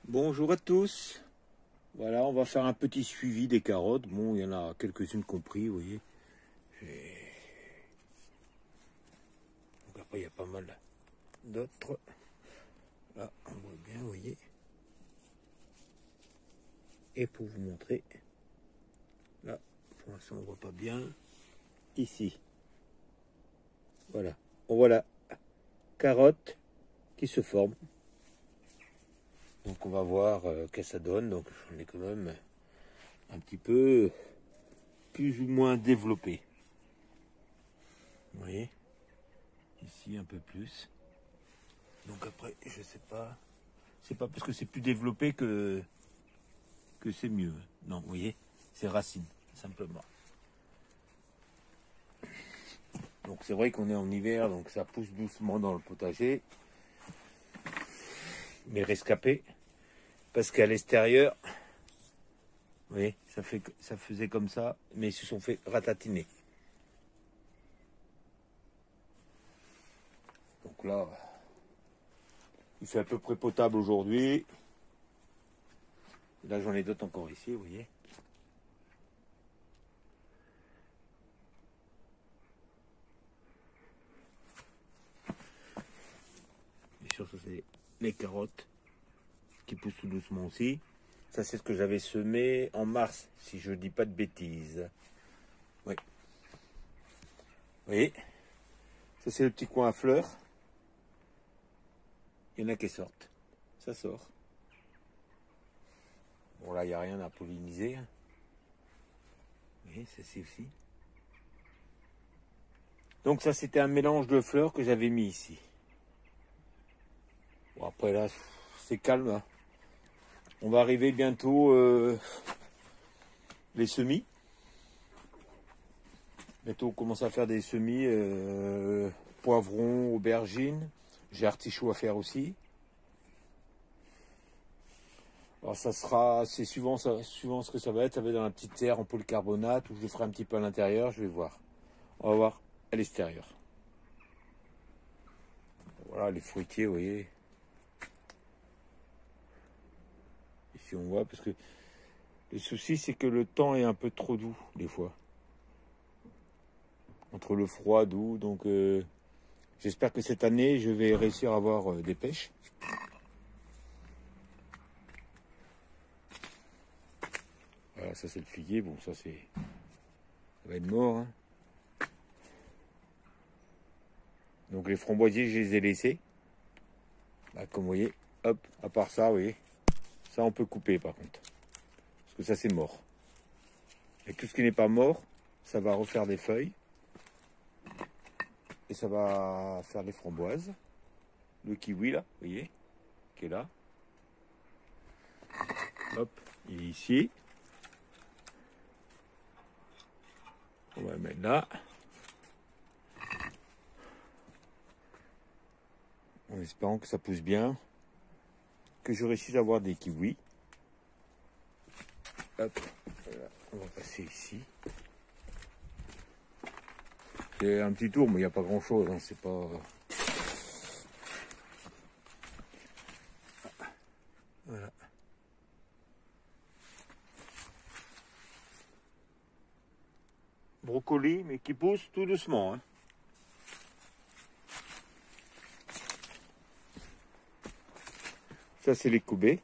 Bonjour à tous. Voilà, on va faire un petit suivi des carottes. Bon, il y en a quelques-unes compris, vous voyez. Donc après, il y a pas mal d'autres. Là, on voit bien, vous voyez. Et pour vous montrer, là, pour l'instant, on ne voit pas bien. Ici, voilà. On voit la carotte qui se forme. Donc on va voir qu'est-ce que ça donne. Donc j'en ai quand même un petit peu plus ou moins développé. Vous voyez, ici un peu plus. Donc après, je sais pas. C'est pas parce que c'est plus développé que c'est mieux. Non, vous voyez, c'est racines, simplement. Donc c'est vrai qu'on est en hiver, donc ça pousse doucement dans le potager. Mais rescapé. Parce qu'à l'extérieur, vous voyez, ça faisait comme ça, mais ils se sont fait ratatiner. Donc là, il fait à peu près potable aujourd'hui. Là, j'en ai d'autres encore ici, vous voyez. Bien sûr, ça c'est les carottes qui poussent tout doucement aussi. Ça, c'est ce que j'avais semé en mars, si je ne dis pas de bêtises. Oui. Vous voyez, ça c'est le petit coin à fleurs. Il y en a qui sortent. Ça sort. Bon, là, il n'y a rien à polliniser. Vous voyez, c'est aussi. Donc ça, c'était un mélange de fleurs que j'avais mis ici. Bon, après là, c'est calme. Hein. On va arriver bientôt les semis. Bientôt, on commence à faire des semis poivrons, aubergines. J'ai artichaut à faire aussi. Alors ça sera, c'est suivant ce que ça va être. Ça va être dans la petite terre en polycarbonate ou je le ferai un petit peu à l'intérieur. Je vais voir. On va voir à l'extérieur. Voilà les fruitiers, vous voyez. Ici on voit parce que le souci c'est que le temps est un peu trop doux des fois. Entre le froid, doux, donc j'espère que cette année je vais réussir à avoir des pêches. Voilà, ça c'est le figuier, bon ça c'est... ça va être mort. Hein. Donc les framboisiers je les ai laissés. Là, comme vous voyez, hop, à part ça, vous voyez, ça on peut couper par contre. Parce que ça c'est mort. Et tout ce qui n'est pas mort, ça va refaire des feuilles. Et ça va faire des framboises. Le kiwi là, vous voyez, qui est là. Hop, il est ici. On va le mettre là. En espérant que ça pousse bien. Que je réussisse à avoir des kiwis. Hop, voilà. On va passer ici. C'est un petit tour, mais il n'y a pas grand chose. Hein. C'est pas... Voilà. Brocoli, mais qui pousse tout doucement. Hein. Ça, c'est les coubées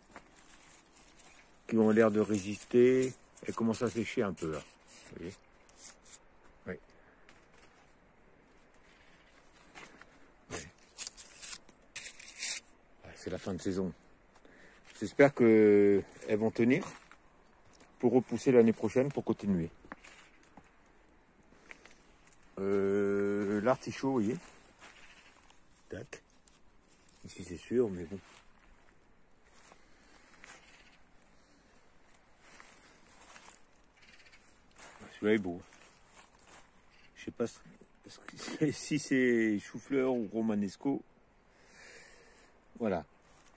qui ont l'air de résister. Elles commencent à sécher un peu là. Vous voyez, oui. Oui. C'est la fin de saison. J'espère qu'elles vont tenir pour repousser l'année prochaine pour continuer. L'artichaut, vous voyez. Tac. Ici c'est sûr, mais bon. Celui-là est beau. Je sais pas si c'est chou-fleur ou romanesco. Voilà.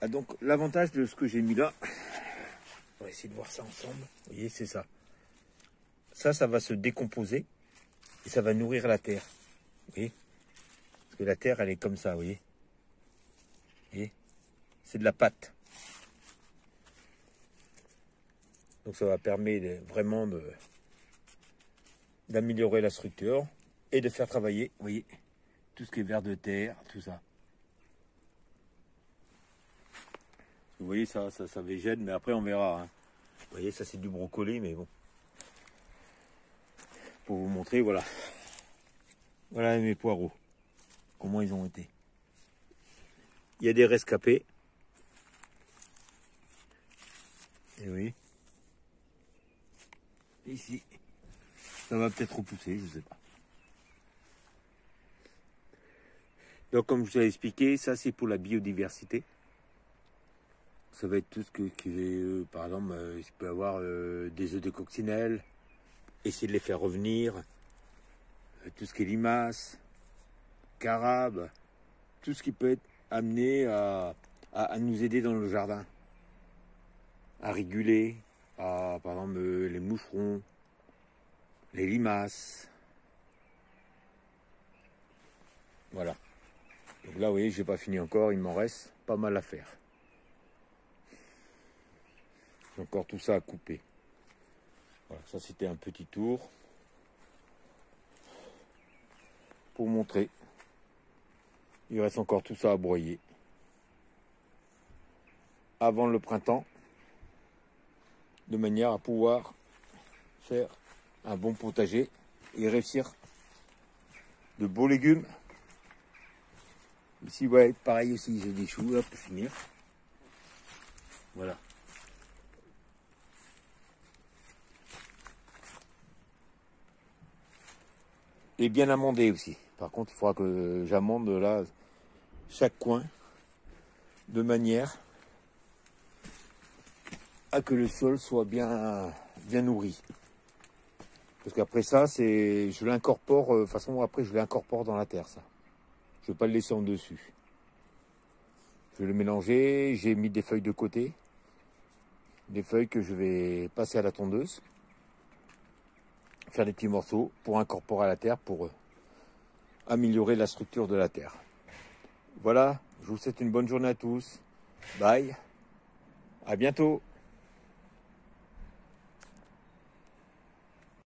Ah, donc l'avantage de ce que j'ai mis là, on va essayer de voir ça ensemble. Vous voyez, c'est ça. Ça va se décomposer et ça va nourrir la terre. Vous voyez? Parce que la terre, elle est comme ça, vous voyez? Vous voyez? C'est de la pâte. Donc ça va permettre vraiment d'améliorer la structure et de faire travailler, vous voyez, tout ce qui est vers de terre, tout ça. Vous voyez, ça végète, mais après on verra. Hein. Vous voyez, ça c'est du brocoli, mais bon. Pour vous montrer, voilà. Voilà mes poireaux. Comment ils ont été. Il y a des rescapés. Et oui. Ici. Ça va peut-être repousser, je sais pas. Donc comme je vous l'ai expliqué, ça c'est pour la biodiversité. Ça va être tout ce que par exemple, il peut y avoir des œufs de coccinelle, essayer de les faire revenir, tout ce qui est limaces, carabes, tout ce qui peut être amené à nous aider dans le jardin, à réguler, par exemple les moucherons, les limaces. Voilà. Donc là, vous voyez, j'ai pas fini encore, il m'en reste pas mal à faire. Encore tout ça à couper. Voilà, ça c'était un petit tour pour montrer. Il reste encore tout ça à broyer avant le printemps, de manière à pouvoir faire un bon potager et réussir de beaux légumes. Ici, ouais, pareil aussi, j'ai des choux là pour finir. Voilà. Et bien amendé aussi. Par contre, il faudra que j'amende là chaque coin de manière à que le sol soit bien nourri. Parce qu'après ça, je l'incorpore, de toute façon après je l'incorpore dans la terre ça. Je ne vais pas le laisser en dessus. Je vais le mélanger, j'ai mis des feuilles de côté. Des feuilles que je vais passer à la tondeuse. Faire des petits morceaux pour incorporer à la terre, pour améliorer la structure de la terre. Voilà, je vous souhaite une bonne journée à tous. Bye, à bientôt.